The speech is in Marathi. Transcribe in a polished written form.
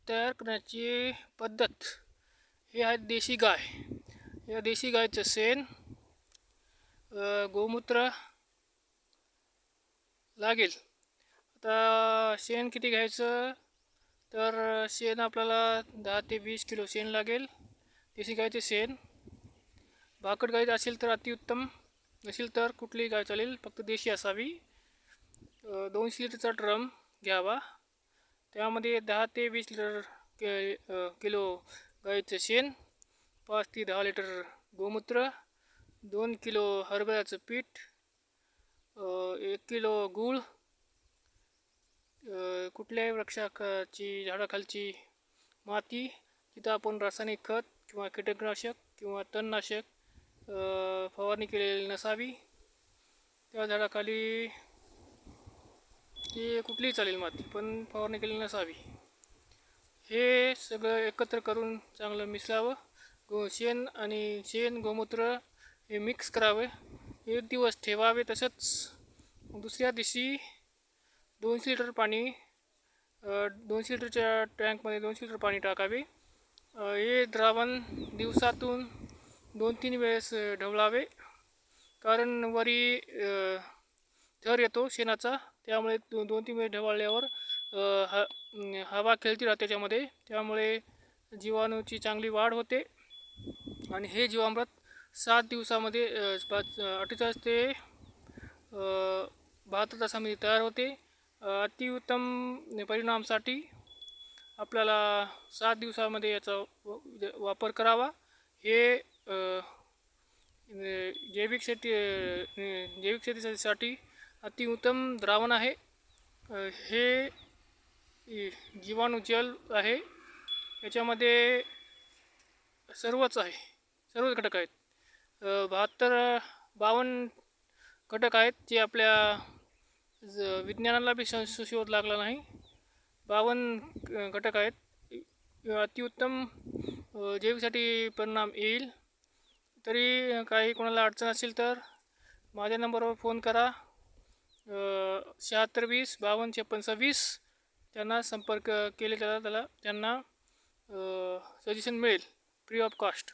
तयार करण्याची पद्धत ही आहे देशी गाय. या देशी गायचं शेण, गोमूत्र लागेल. आता शेण किती घ्यायचं, तर शेण आपल्याला 10 ते 20 किलो शेण लागेल. देशी गायचे शेण. भाकड गाय असेल तर अतिउत्तम, नसेल तर कुठलीही गाय चालेल, फक्त देशी असावी. 200 लिटरचा ड्रम घ्यावा. त्यामध्ये 10 ते 20 लिटर किलो गाईचं शेण, 5 ते 10 लिटर गोमूत्र, 2 किलो हरभऱ्याचं पीठ, 1 किलो गूळ, कुठल्याही वृक्षाची झाडाखालची माती जिथं आपण रासायनिक खत किंवा कीटकनाशक किंवा तणनाशक फवारणी केलेली नसावी, त्या झाडाखाली ती कुठलीही चालेल माती, पण फवारणी केलेली नसावी. हे सगळं एकत्र करून चांगलं मिसळावं. शेण गोमूत्र हे मिक्स करावे. 1 दिवस ठेवावे. तसंच दुसऱ्या दिवशी 200 लिटर पाणी, 200 लिटरच्या टँकमध्ये 200 लिटर पाणी टाकावे. हे द्रावण दिवसातून 2-3 वेळेस ढवळावे, कारण वरी थर येतो शेणाचा, त्यामुळे 2-3 वेळेस ढवळल्यावर हवा खेळती राहते त्याच्यामध्ये, त्यामुळे जीवाणूची चांगली वाढ होते. आणि हे जीवामृत 7 दिवसामध्ये 48 ते 72 तासामध्ये तयार होते. अतिउत्तम परिणामासाठी आपल्याला 7 दिवसामध्ये याचा वापर करावा. हे जैविक शेतीसाठी अतिउत्तम द्रावण आहे. हे जीवाणू जल आहे, याच्यामध्ये सर्वच घटक आहेत. 52 घटक आहेत, जे आपल्या विज्ञानाला बी शोध लागला नाही. 52 घटक आहेत. अतिउत्तम जैविकसाठी परिणाम येईल. तरी काही कोणाला अडचण असेल तर माझ्या नंबरवर फोन करा, 7620 52 56 26. त्यांना संपर्क केले त्यांना सजेशन मिळेल फ्री ऑफ कॉस्ट.